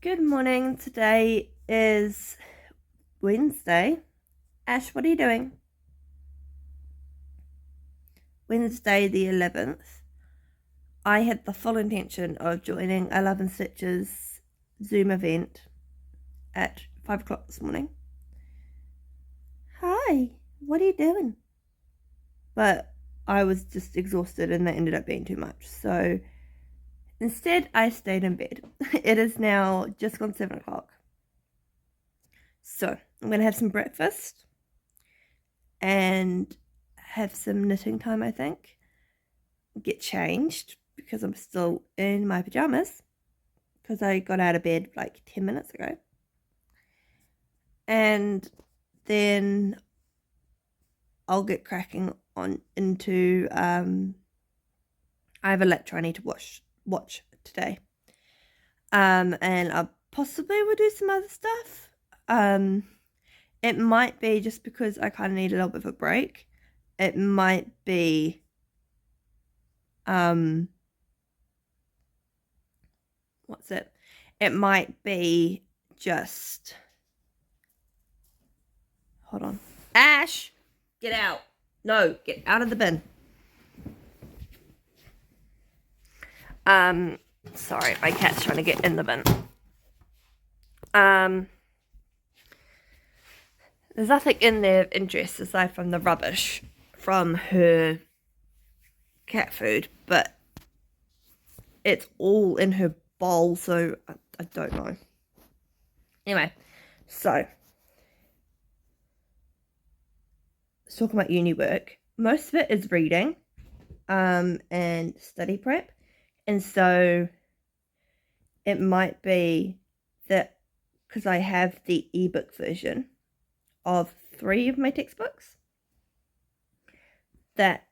Good morning. Today is Wednesday. Ash, what are you doing? Wednesday the 11th. I had the full intention of joining I Love and Stitch's Zoom event at 5 o'clock this morning. Hi, what are you doing? But I was just exhausted and that ended up being too much. So instead, I stayed in bed. It is now just gone 7 o'clock. So I'm going to have some breakfast and have some knitting time, I think. Get changed because I'm still in my pajamas because I got out of bed like 10 minutes ago. And then I'll get cracking on into I have a lecture I need to watch today. And I possibly will do some other stuff. It might be just because I kind of need a little bit of a break. It might be what's it? It might be just hold on. Ash, get out. No, get out of the bin. Sorry, my cat's trying to get in the bin. There's nothing in there of interest aside from the rubbish from her cat food, but it's all in her bowl, so I don't know. Anyway, so let's talk about uni work. Most of it is reading and study prep, and so it might be that because I have the ebook version of 3 of my textbooks, that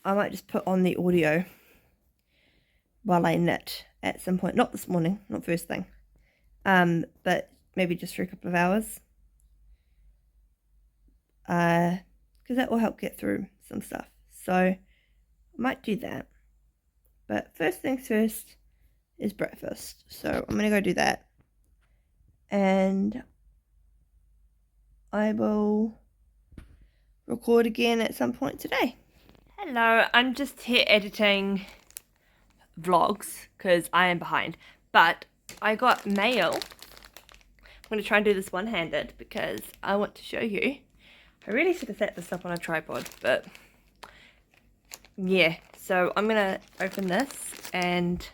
I might just put on the audio while I knit at some point. Not this morning, not first thing, but maybe just for a couple of hours, because that will help get through some stuff. So I might do that, but first things first is breakfast, so I'm gonna go do that, and I will record again at some point today. Hello, I'm just here editing vlogs because I am behind, but I got mail. I'm going to try and do this one-handed because I want to show you. I really should have set this up on a tripod, but yeah, so I'm going to open this and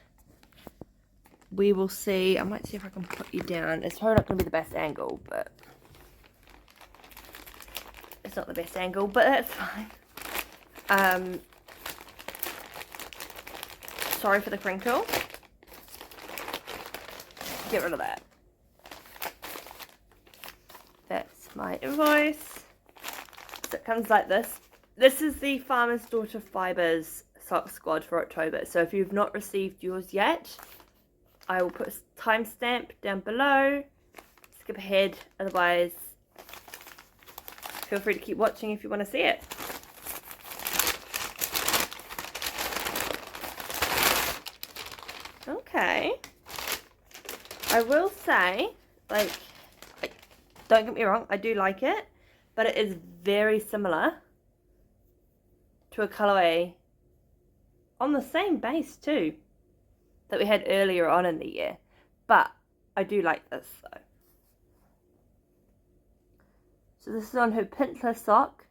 we will see. I might see if I can put you down. It's probably not going to be the best angle, but it's not the best angle, but that's fine. Sorry for the crinkle. Get rid of that. That's my invoice. So it comes like this. This is the Farmer's Daughter Fibres sock squad for October. So if you've not received yours yet, I will put a timestamp down below. Skip ahead, otherwise feel free to keep watching if you want to see it. Okay. I will say, like, don't get me wrong, I do like it, but it is very similar to a colourway on the same base too that we had earlier on in the year. But I do like this though. So this is on her Pintler sock,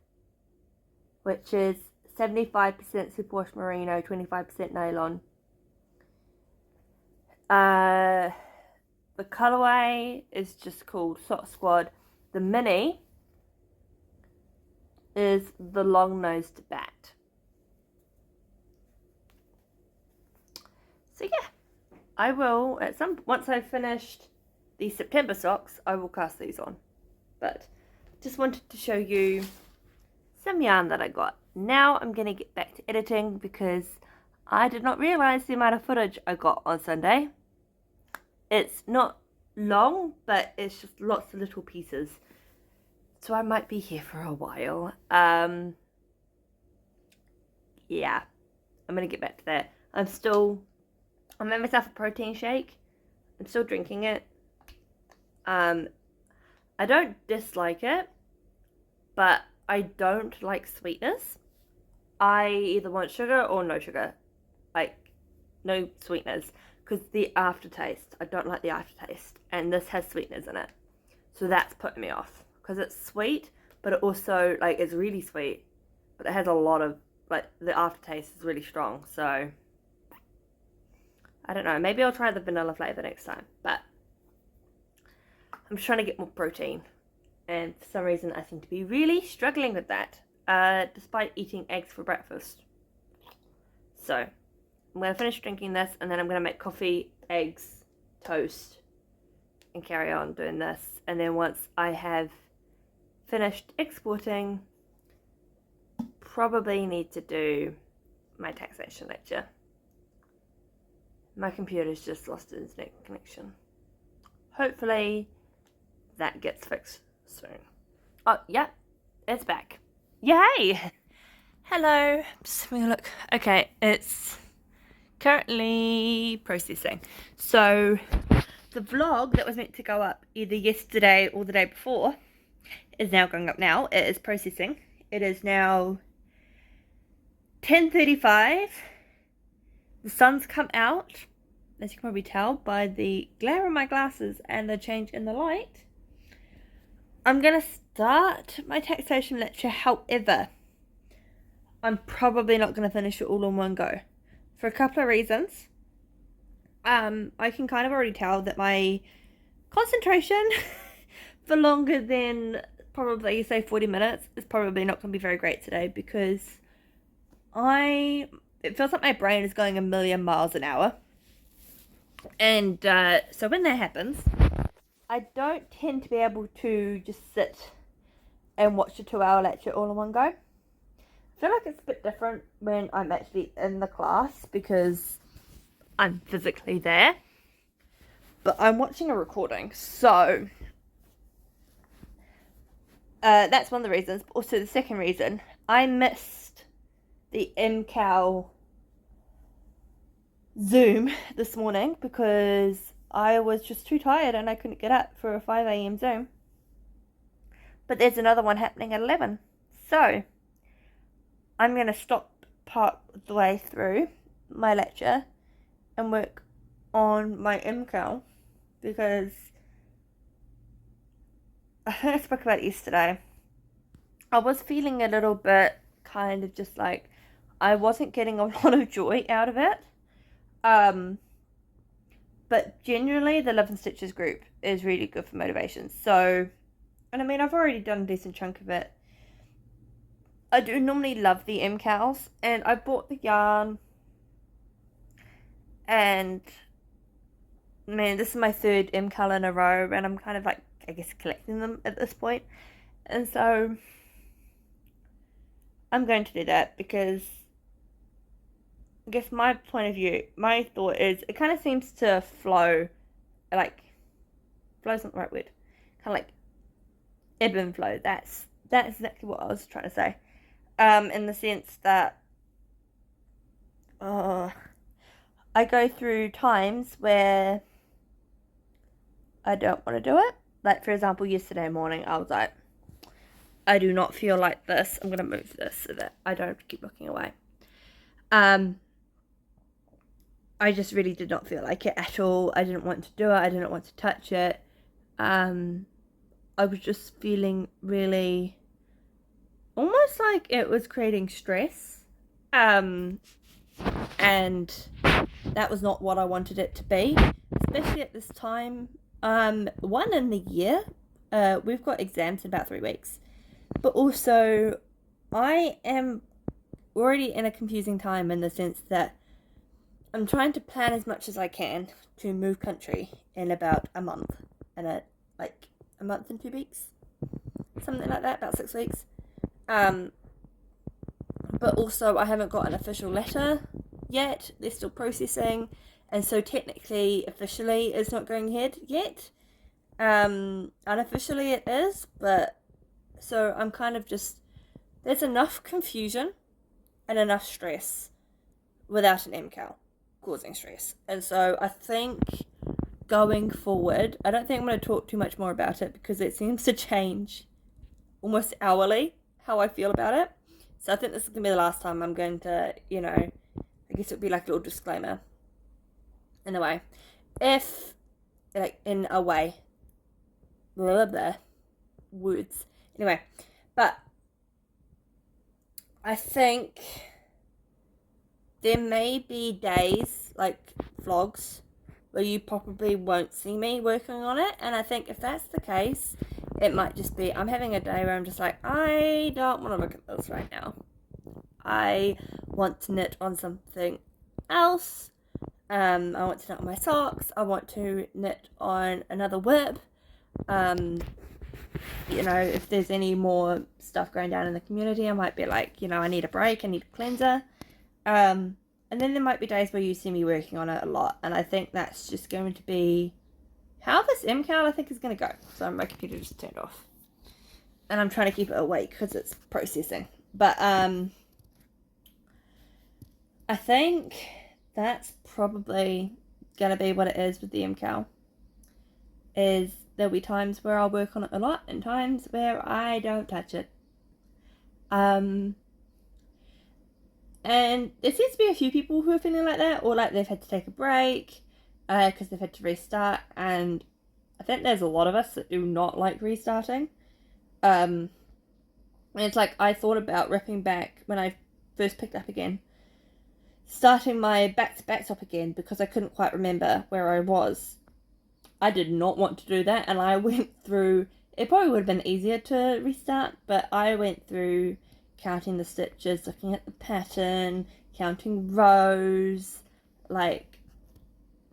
which is 75% superwash merino, 25% nylon. The colorway is just called Sock Squad. The mini is the long-nosed bat. So yeah, I will once I've finished the September socks, I will cast these on. But just wanted to show you some yarn that I got. Now I'm going to get back to editing because I did not realize the amount of footage I got on Sunday. It's not long, but it's just lots of little pieces. So I might be here for a while. Yeah, I'm going to get back to that. I made myself a protein shake. I'm still drinking it. I don't dislike it, but I don't like sweetness. I either want sugar or no sugar, like no sweeteners, because the aftertaste, I don't like the aftertaste, and this has sweeteners in it, so that's putting me off, because it's sweet, but it also, like, it's really sweet, but it has a lot of, like, the aftertaste is really strong, so I don't know, maybe I'll try the vanilla flavour next time, but I'm just trying to get more protein, and for some reason I seem to be really struggling with that, despite eating eggs for breakfast. So I'm going to finish drinking this, and then I'm going to make coffee, eggs, toast, and carry on doing this. And then once I have finished exporting, probably need to do my taxation lecture. My computer's just lost internet connection. Hopefully that gets fixed soon. Oh, yeah, it's back. Yay! Hello, just having a look. Okay, it's currently processing. So the vlog that was meant to go up either yesterday or the day before is now going up now. It is processing. It is now 10:35. The sun's come out, as you can probably tell by the glare on my glasses and the change in the light. I'm going to start my taxation lecture, however, I'm probably not going to finish it all in one go. For a couple of reasons. I can kind of already tell that my concentration for longer than probably, say, 40 minutes is probably not going to be very great today, because it feels like my brain is going a million miles an hour. And so when that happens, I don't tend to be able to just sit and watch a 2-hour lecture all in one go. I feel like it's a bit different when I'm actually in the class, because I'm physically there, but I'm watching a recording, so that's one of the reasons. But also the second reason, I missed the MKAL Zoom this morning because I was just too tired and I couldn't get up for a 5 a.m. Zoom. But there's another one happening at 11, so I'm going to stop part of the way through my lecture and work on my MKAL, because I think I spoke about it yesterday. I was feeling a little bit kind of just like I wasn't getting a lot of joy out of it. But generally the Love and Stitches group is really good for motivation. So, and I mean, I've already done a decent chunk of it. I do normally love the MKALs, and I bought the yarn, and man, this is my third MKAL in a row, and I'm kind of like, I guess, collecting them at this point. And so I'm going to do that, because I guess my point of view, my thought is, it kind of seems to flow, like, flow's not the right word, kind of like ebb and flow. That's exactly what I was trying to say. In the sense that I go through times where I don't want to do it. Like, for example, yesterday morning, I was like, I do not feel like this. I'm going to move this so that I don't have to keep looking away. I just really did not feel like it at all. I didn't want to do it. I didn't want to touch it. I was just feeling really, almost like it was creating stress. And that was not what I wanted it to be, especially at this time. One in the year, we've got exams in about 3 weeks, but also I am already in a confusing time in the sense that I'm trying to plan as much as I can to move country in about a month, and a month and 2 weeks, something like that, about 6 weeks. But also I haven't got an official letter yet. They're still processing, and so technically, officially, it's not going ahead yet. Unofficially it is, but so I'm kind of just, there's enough confusion and enough stress without an MKAL causing stress. And so I think going forward, I don't think I'm going to talk too much more about it because it seems to change almost hourly how I feel about it. So I think this is going to be the last time I'm going to, you know, I guess it would be like a little disclaimer in a way. If, like, in a way, blah, blah, blah, words. Anyway, but I think there may be days, like vlogs, where you probably won't see me working on it. And I think if that's the case, it might just be I'm having a day where I'm just like, I don't want to look at this right now. I want to knit on something else. I want to knit on my socks. I want to knit on another whip. You know, if there's any more stuff going down in the community, I might be like, you know, I need a break, I need a cleanser. And then there might be days where you see me working on it a lot, and I think that's just going to be how this MKAL I think is going to go. So my computer just turned off, and I'm trying to keep it awake because it's processing. But I think that's probably going to be what it is with the MKAL. Is there'll be times where I'll work on it a lot, and times where I don't touch it. And there seems to be a few people who are feeling like that, or like they've had to take a break because they've had to restart. And I think there's a lot of us that do not like restarting. And it's like I thought about ripping back when I first picked up again, starting my back-to-backs up again because I couldn't quite remember where I was. I did not want to do that, and I went through, it probably would have been easier to restart, but I went through counting the stitches, looking at the pattern, counting rows, like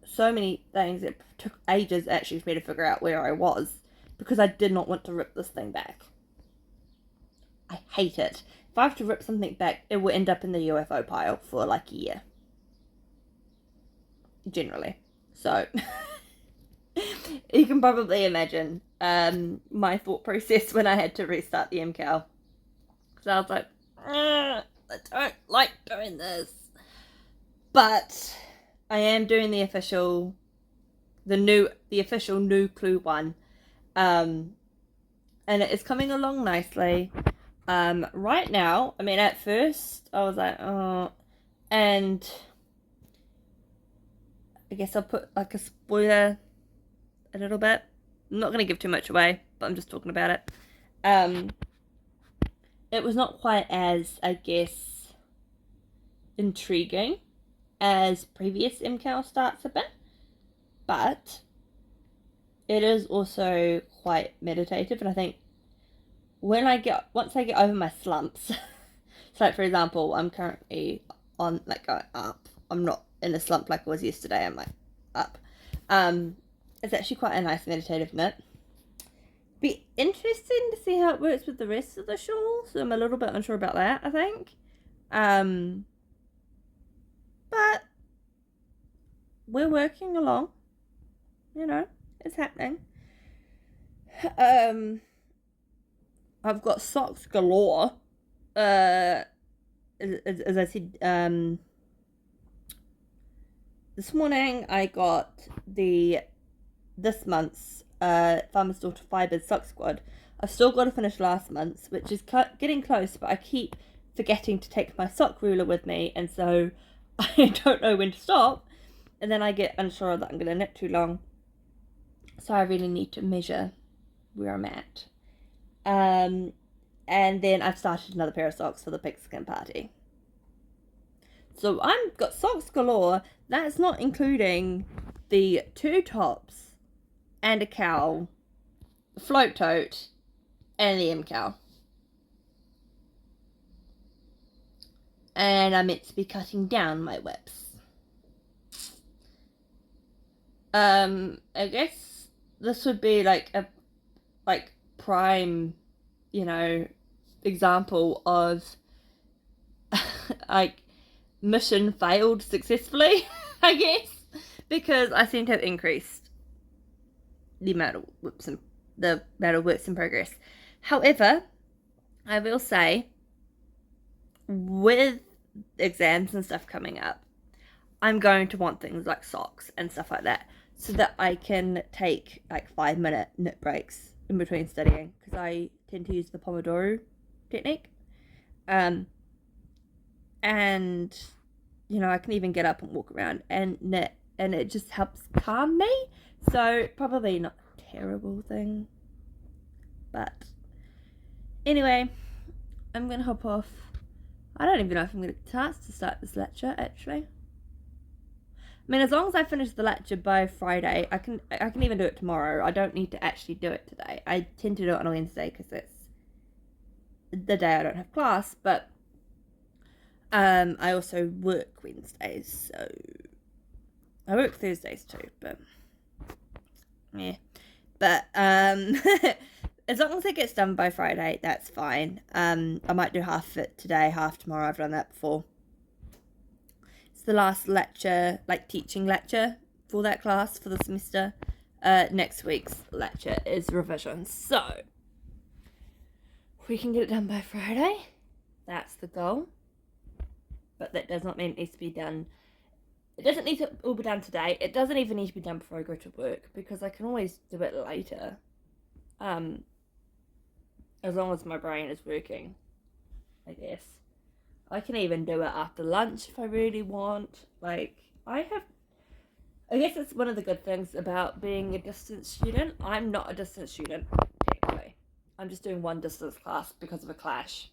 so many things. It took ages actually for me to figure out where I was because I did not want to rip this thing back. I hate it. If I have to rip something back, it will end up in the UFO pile for like a year. Generally. So you can probably imagine my thought process when I had to restart the MKAL. So I was like, I don't like doing this. But I am doing the official new clue one. And it is coming along nicely. Right now, I mean, at first I was like, oh, and I guess I'll put like a spoiler a little bit. I'm not going to give too much away, but I'm just talking about it. It was not quite as, I guess, intriguing as previous MKAL starts have been, but it is also quite meditative, and I think once I get over my slumps, so like for example, I'm currently on like going up. I'm not in a slump like I was yesterday. I'm like up. It's actually quite a nice meditative knit. Be interesting to see how it works with the rest of the shawl, so I'm a little bit unsure about that, I think. But we're working along, you know, it's happening. I've got socks galore. As I said, this morning I got this month's Farmer's Daughter Fibres sock squad. I've still got to finish last month's, which is getting close, but I keep forgetting to take my sock ruler with me, and so I don't know when to stop, and then I get unsure that I'm going to knit too long, so I really need to measure where I'm at. And then I've started another pair of socks for the pigskin party. So I've got socks galore. That's not including the 2 tops and a cowl, a float tote, and the MKAL. And I'm meant to be cutting down my whips. I guess this would be like a prime, you know, example of like mission failed successfully, I guess, because I seem to have increased the amount of works in progress. However, I will say, with exams and stuff coming up, I'm going to want things like socks and stuff like that. so that I can take like 5-minute nip breaks in between studying, because I tend to use the Pomodoro technique. And you know, I can even get up and walk around and knit, and it just helps calm me. So probably not a terrible thing, but anyway, I'm gonna hop off. I don't even know if I'm gonna get a chance to start this lecture actually. I mean, as long as I finish the lecture by Friday, I can even do it tomorrow. I don't need to actually do it today. I tend to do it on a Wednesday because it's the day I don't have class, but I also work Wednesdays, so I work Thursdays too, but yeah. But as long as it gets done by Friday, that's fine. I might do half of it today, half tomorrow. I've done that before. It's the last lecture, like teaching lecture for that class for the semester. Next week's lecture is revision, so if we can get it done by Friday, that's the goal. But that does not mean it needs to be done. It doesn't need to all be done today. It doesn't even need to be done before I go to work, because I can always do it later. As long as my brain is working, I guess. I can even do it after lunch if I really want. Like, I guess it's one of the good things about being a distance student. I'm not a distance student, technically. I'm just doing one distance class because of a clash.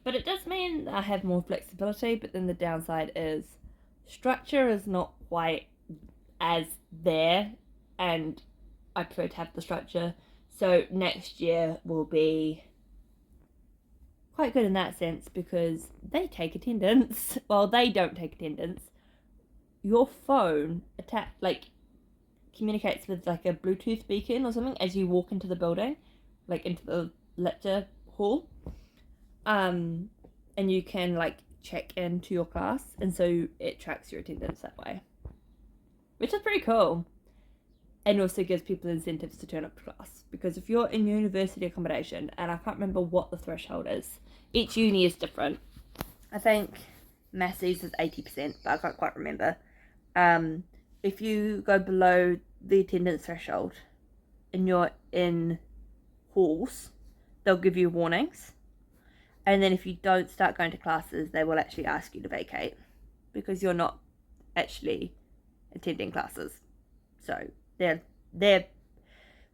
But it does mean I have more flexibility, but then the downside is structure is not quite as there, and I prefer to have the structure. So next year will be quite good in that sense, because they take attendance. Well, they don't take attendance. Your phone communicates with like a Bluetooth beacon or something as you walk into the building, like into the lecture hall. And you can like check into your class, and so it tracks your attendance that way, which is pretty cool, and also gives people incentives to turn up to class. Because if you're in university accommodation, and I can't remember what the threshold is, each uni is different. I think Massey's is 80%, but I can't quite remember. If you go below the attendance threshold and you're in halls, they'll give you warnings. And then if you don't start going to classes, they will actually ask you to vacate, because you're not actually attending classes. So their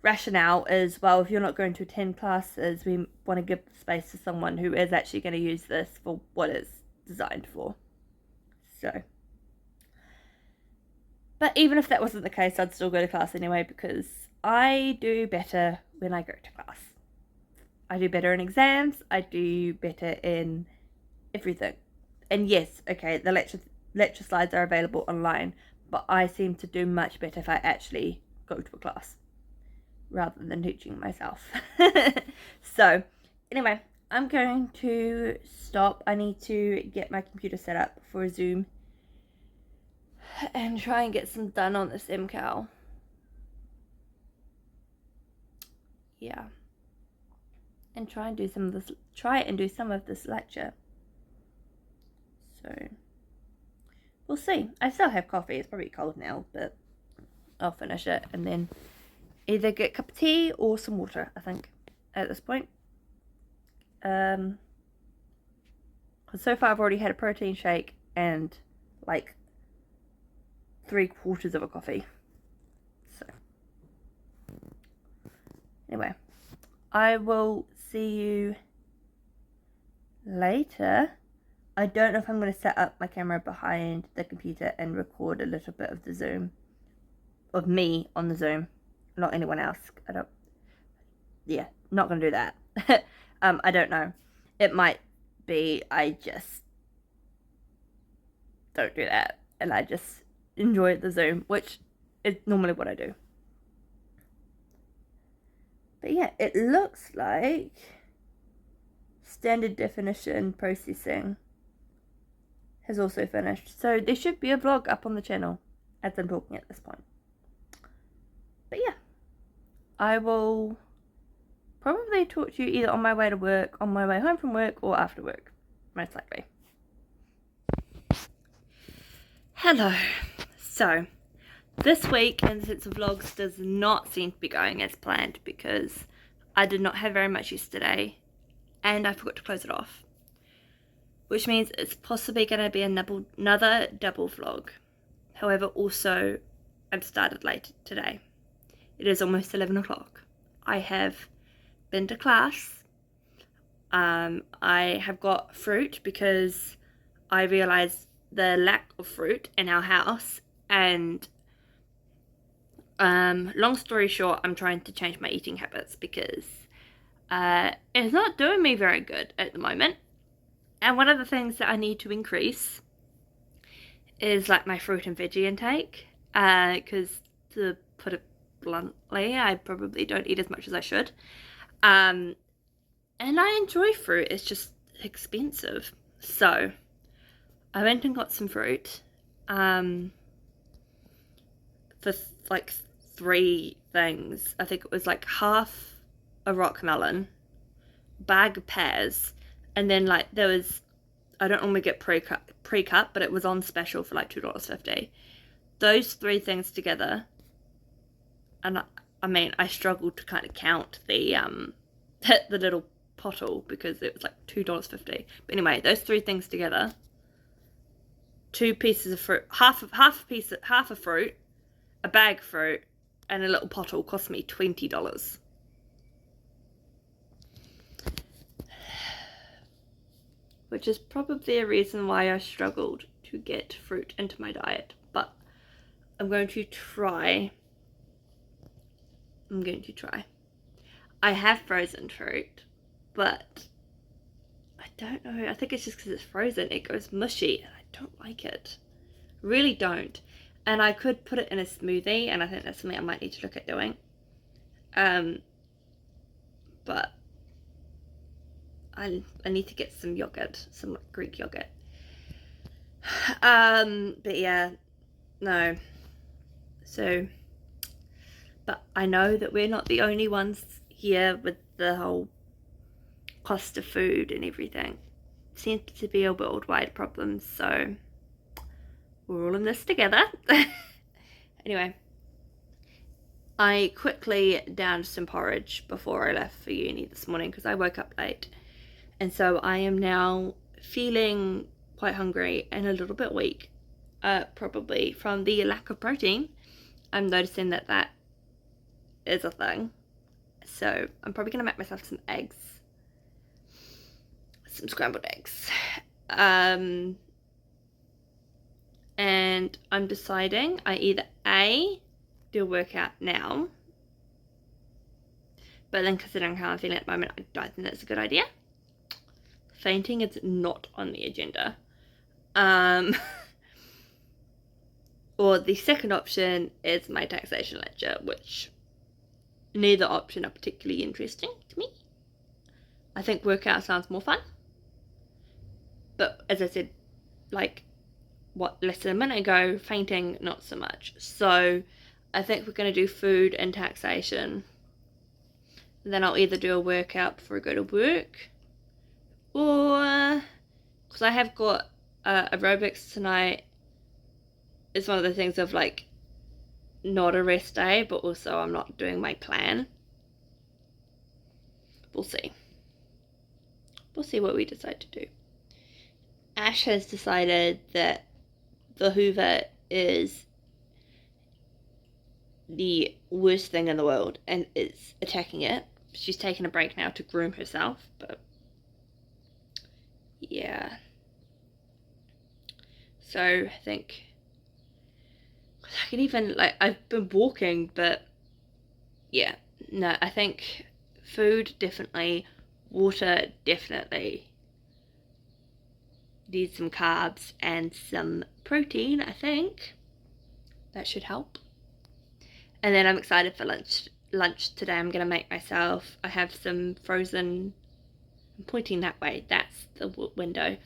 rationale is, well, if you're not going to attend classes, we want to give space to someone who is actually going to use this for what it's designed for. So, but even if that wasn't the case, I'd still go to class anyway, because I do better when I go to class. I do better in exams, I do better in everything. And yes, okay, the lecture slides are available online, but I seem to do much better if I actually go to a class rather than teaching myself. So, anyway, I'm going to stop. I need to get my computer set up for a Zoom and try and get some done on this MKAL. Yeah. And try and do some of this lecture. So we'll see. I still have coffee. It's probably cold now, but I'll finish it and then either get a cup of tea or some water, I think, at this point. Because so far I've already had a protein shake and like 3/4 of a coffee. So anyway, I will see you later. I don't know if I'm going to set up my camera behind the computer and record a little bit of the Zoom, of me on the Zoom, not anyone else. Not going to do that. I don't know. It might be I just don't do that and I just enjoy the Zoom, which is normally what I do. But yeah, it looks like standard definition processing has also finished. So there should be a vlog up on the channel as I'm talking at this point. But yeah, I will probably talk to you either on my way to work, on my way home from work, or after work, most likely. Hello. So, this week in the sense of vlogs does not seem to be going as planned because I did not have very much yesterday and I forgot to close it off. Which means it's possibly going to be another double vlog. However, also, I've started late today. It is almost 11 o'clock. I have been to class. I have got fruit because I realised the lack of fruit in our house, and long story short, I'm trying to change my eating habits because it's not doing me very good at the moment. And one of the things that I need to increase is like my fruit and veggie intake, because to put it bluntly, I probably don't eat as much as I should. And I enjoy fruit, it's just expensive. So I went and got some fruit for like 3 things. I think it was like half a rock melon, bag of pears, and then like there was, I don't normally get pre-cut, but it was on special for like $2.50. Those 3 things together, and I mean I struggled to kind of count the little pottle because it was like $2.50. But anyway, those 3 things together, 2 pieces of fruit, half a fruit, a bag of fruit, and a little pottle cost me $20. Which is probably a reason why I struggled to get fruit into my diet. But I'm going to try. I have frozen fruit, but I don't know. I think it's just because it's frozen. It goes mushy and I don't like it. Really don't. And I could put it in a smoothie, and I think that's something I might need to look at doing. But I need to get some yogurt, some Greek yogurt. But yeah, no. So, but I know that we're not the only ones here with the whole cost of food and everything. It seems to be a worldwide problem, so we're all in this together. Anyway, I quickly downed some porridge before I left for uni this morning because I woke up late. And so I am now feeling quite hungry and a little bit weak, probably from the lack of protein. I'm noticing that that is a thing. So I'm probably going to make myself some eggs. Some scrambled eggs. And I'm deciding I either A, do a workout now. But then considering how I'm feeling at the moment, I don't think that's a good idea. Fainting is not on the agenda. Or the second option is my taxation lecture, which neither option are particularly interesting to me. I think workout sounds more fun. But as I said, like, less than a minute ago, fainting, not so much. So I think we're going to do food and taxation. And then I'll either do a workout before I go to work, or, because I have got aerobics tonight, it's one of the things of like, not a rest day, but also I'm not doing my plan. We'll see. We'll see what we decide to do. Ash has decided that the Hoover is the worst thing in the world and is attacking it. She's taken a break now to groom herself, but yeah. So I think I can even, like, I've been walking, but yeah, no, I think food definitely, water definitely, need some carbs and some protein. I think that should help. And then I'm excited for lunch today. I'm gonna make myself, I have some frozen, I'm pointing that way, that's the window,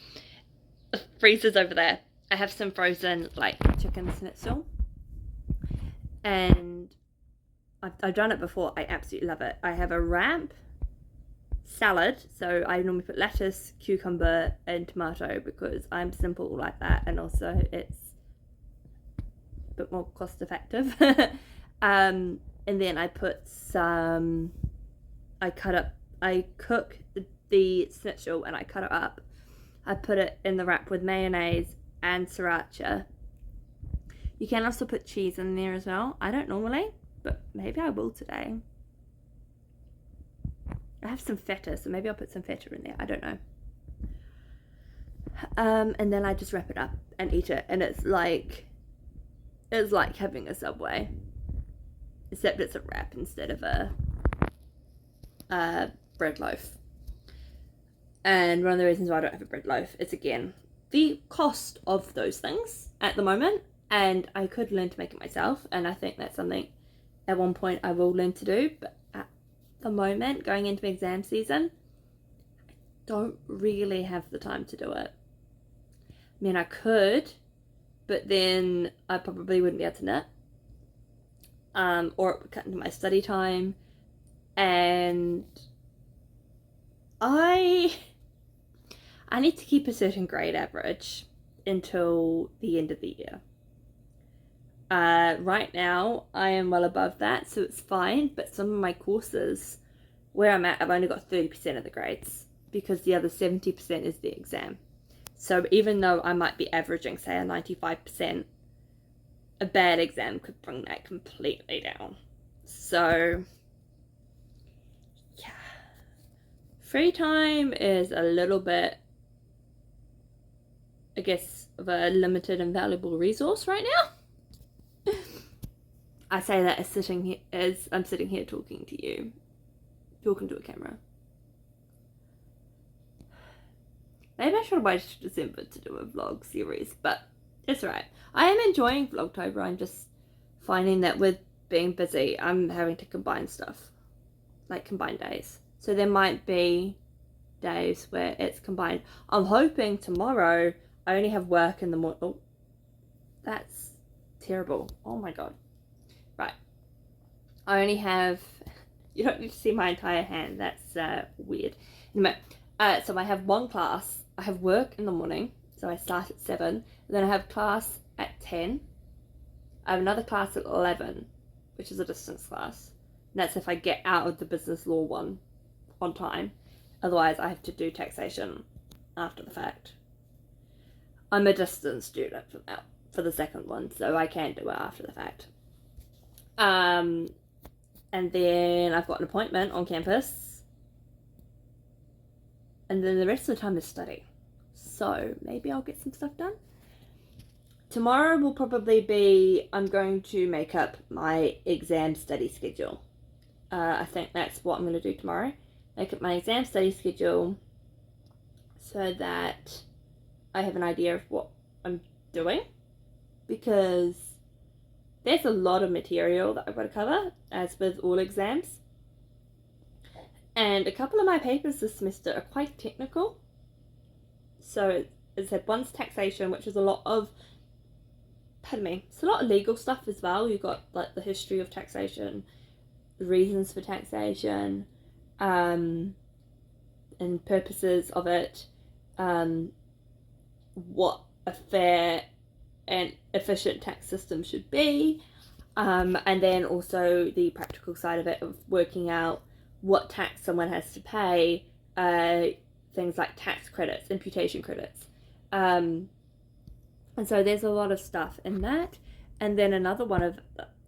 the freezer's over there. I have some frozen like chicken schnitzel, and I've done it before. I absolutely love it. I have a wrap salad, so I normally put lettuce, cucumber and tomato because I'm simple like that, and also it's bit more cost effective. And then I put some, I cook the schnitzel and I cut it up. I put it in the wrap with mayonnaise and sriracha. You can also put cheese in there as well. I don't normally, but maybe I will today. I have some feta, so maybe I'll put some feta in there. I don't know. And then I just wrap it up and eat it, and it's like having a Subway, except it's a wrap instead of a bread loaf. And one of the reasons why I don't have a bread loaf is, again, the cost of those things at the moment, and I could learn to make it myself, and I think that's something at one point I will learn to do, but at the moment, going into exam season, I don't really have the time to do it. I mean, I could, but then I probably wouldn't be able to knit, or it would cut into my study time, and I need to keep a certain grade average until the end of the year. Right now, I am well above that, so it's fine, but some of my courses, where I'm at, I've only got 30% of the grades, because the other 70% is the exam. So even though I might be averaging, say, a 95%, a bad exam could bring that completely down. So, yeah. Free time is a little bit, I guess, of a limited and valuable resource right now. I say that as I'm sitting here talking to you, talking to a camera. Maybe I should have waited till December to do a vlog series, but it's alright. I am enjoying Vlogtober. I'm just finding that with being busy, I'm having to combine stuff, like combine days. So there might be days where it's combined. I'm hoping tomorrow I only have work in the morning. Oh, that's terrible. Oh my god. Right. I only have, you don't need to see my entire hand. That's weird. Anyway, so I have one class. I have work in the morning, so I start at 7. And then I have class at 10. I have another class at 11, which is a distance class. And that's if I get out of the business law one on time. Otherwise, I have to do taxation after the fact. I'm a distance student for the second one, so I can do it after the fact. And then I've got an appointment on campus. And then the rest of the time is study. So maybe I'll get some stuff done. Tomorrow will probably be, I'm going to make up my exam study schedule. I think that's what I'm going to do tomorrow. Make up my exam study schedule so that I have an idea of what I'm doing. Because there's a lot of material that I've got to cover, as with all exams. And a couple of my papers this semester are quite technical. So, as I said, one's taxation, which is a lot of, it's a lot of legal stuff as well. You've got like the history of taxation, the reasons for taxation, and purposes of it, what a fair and efficient tax system should be, and then also the practical side of it, of working out what tax someone has to pay, things like tax credits, imputation credits, and so there's a lot of stuff in that. And then another one of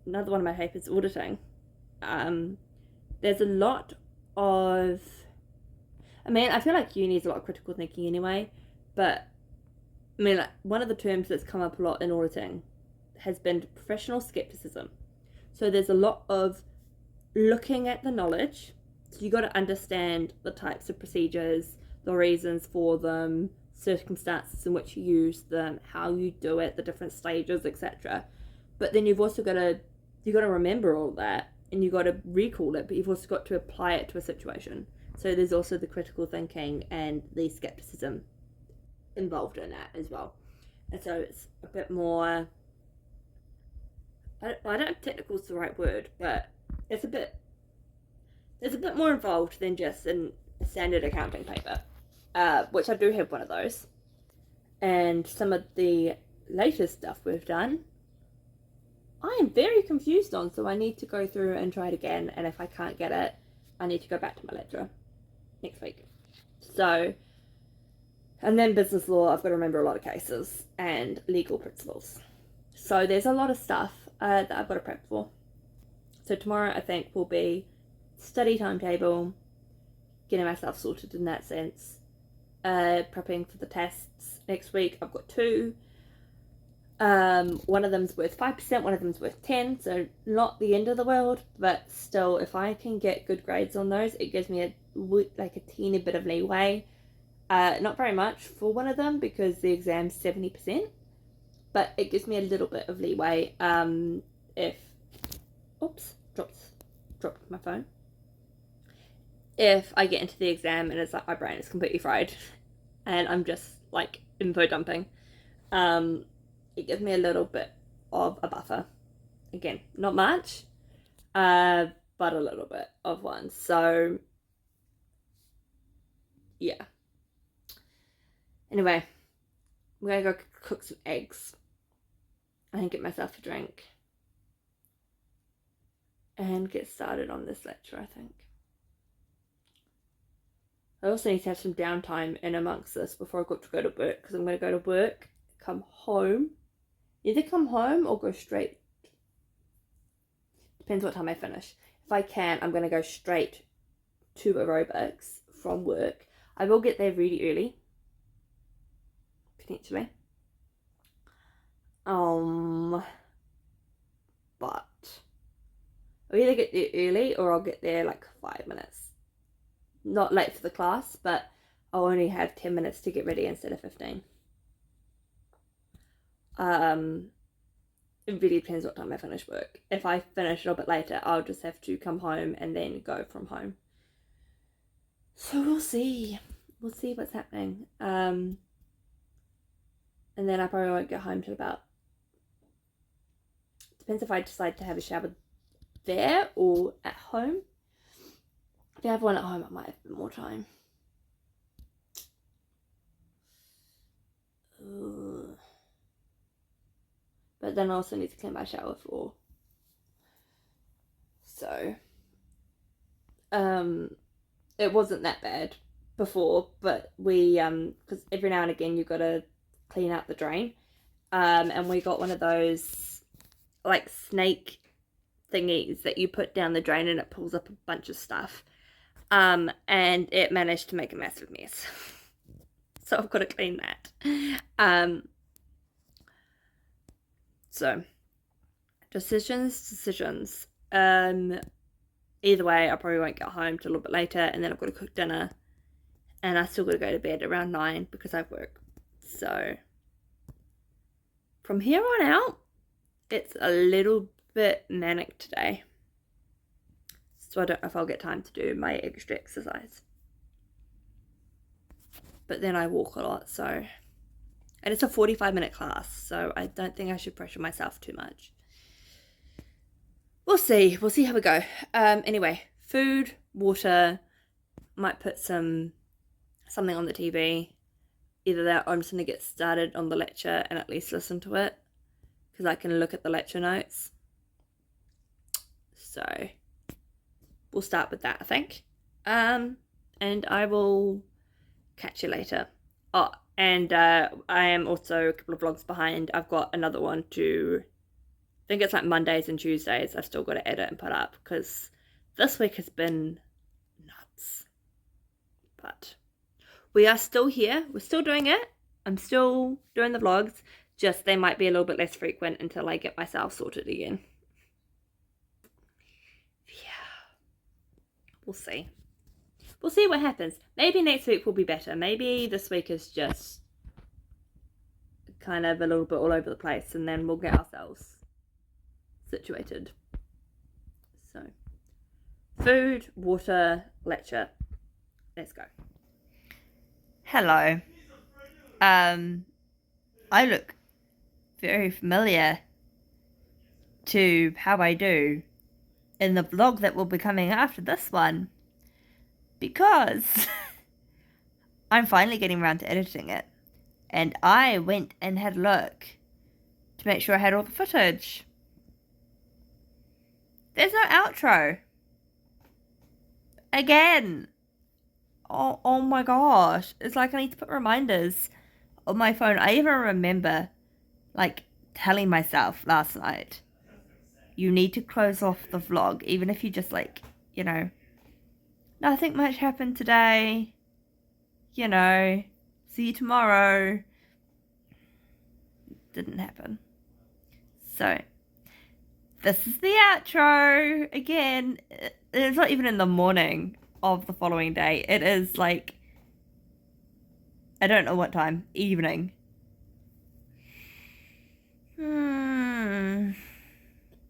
my papers, auditing. There's a lot of, I mean, I feel like uni is a lot of critical thinking anyway, but I mean, like, one of the terms that's come up a lot in auditing has been professional skepticism. So there's a lot of looking at the knowledge. So you got to understand the types of procedures, the reasons for them, circumstances in which you use them, how you do it, the different stages, etc. But then you've also got to remember all that, and you've got to recall it, but you've also got to apply it to a situation. So there's also the critical thinking and the skepticism involved in that as well. And so it's a bit more, I don't know if technical is the right word, but there's a bit more involved than just a standard accounting paper, which I do have one of those. And some of the latest stuff we've done I am very confused on, so I need to go through and try it again, and if I can't get it, I need to go back to my lecturer next week. So, and then business law, I've got to remember a lot of cases and legal principles. So there's a lot of stuff that I've got to prep for. So tomorrow I think will be study timetable, getting myself sorted in that sense, prepping for the tests. Next week I've got 2. One of them's worth 5%, one of them's worth 10, so not the end of the world, but still, if I can get good grades on those, it gives me a teeny bit of leeway. Not very much for one of them because the exam's 70%, but it gives me a little bit of leeway. If, oops, dropped my phone. If I get into the exam and it's like my brain is completely fried and I'm just like info dumping, it gives me a little bit of a buffer. Again, not much, but a little bit of one. So, yeah. Anyway, I'm going to go cook some eggs and get myself a drink and get started on this lecture, I think. I also need to have some downtime in amongst this before I've got to go to work, because I'm going to go to work, come home, either come home or go straight. Depends what time I finish. If I can, I'm going to go straight to aerobics from work. I will get there really early, potentially. But I'll either get there early or I'll get there like 5 minutes. Not late for the class, but I'll only have 10 minutes to get ready instead of 15. It really depends what time I finish work. If I finish a little bit later, I'll just have to come home and then go from home. So we'll see. We'll see what's happening. And then I probably won't get home till about... Depends if I decide to have a shower there or at home. If I have one at home, I might have a bit more time. But then I also need to clean my shower floor. So, it wasn't that bad before, but we, because every now and again you've got to clean out the drain. And we got one of those, like, snake thingies that you put down the drain and it pulls up a bunch of stuff. And it managed to make a massive mess. So I've got to clean that. So, decisions. Either way, I probably won't get home till a little bit later, and then I've got to cook dinner. And I still got to go to bed around 9 because I work. So, from here on out, it's a little bit manic today. So I don't know if I'll get time to do my extra exercise. But then I walk a lot, so... And it's a 45-minute class, so I don't think I should pressure myself too much. We'll see. We'll see how we go. Anyway, food, water, might put something on the TV. Either that or I'm just going to get started on the lecture and at least listen to it, because I can look at the lecture notes. So... We'll start with that, I think. And I will catch you later. Oh, and I am also a couple of vlogs behind. I've got another one to, I think it's like Mondays and Tuesdays. I've still got to edit and put up because this week has been nuts. But we are still here. We're still doing it. I'm still doing the vlogs. Just they might be a little bit less frequent until I get myself sorted again. We'll see. We'll see what happens. Maybe next week will be better. Maybe this week is just kind of a little bit all over the place, and then we'll get ourselves situated. So, food, water, lecture. Let's go. Hello. I look very familiar to how I do in the vlog that will be coming after this one, because I'm finally getting around to editing it, and I went and had a look to make sure I had all the footage, There's no outro. Again. Oh my gosh. It's like I need to put reminders on my phone. I even remember, like, telling myself last night, you need to close off the vlog, even if you just, like, you know, nothing much happened today, you know, see you tomorrow. Didn't happen. So, this is the outro. Again, it's not even in the morning of the following day. It is, like, I don't know what time. Evening.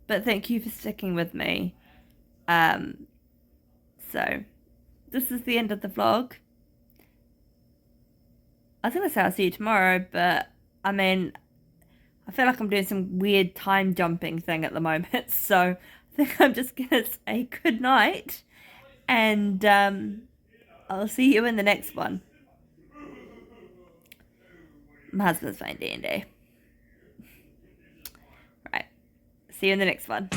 But thank you for sticking with me. So, this is the end of the vlog. I was going to say I'll see you tomorrow, but, I mean, I feel like I'm doing some weird time jumping thing at the moment, so I think I'm just going to say good night, and I'll see you in the next one. My husband's playing D&D. Right, see you in the next one.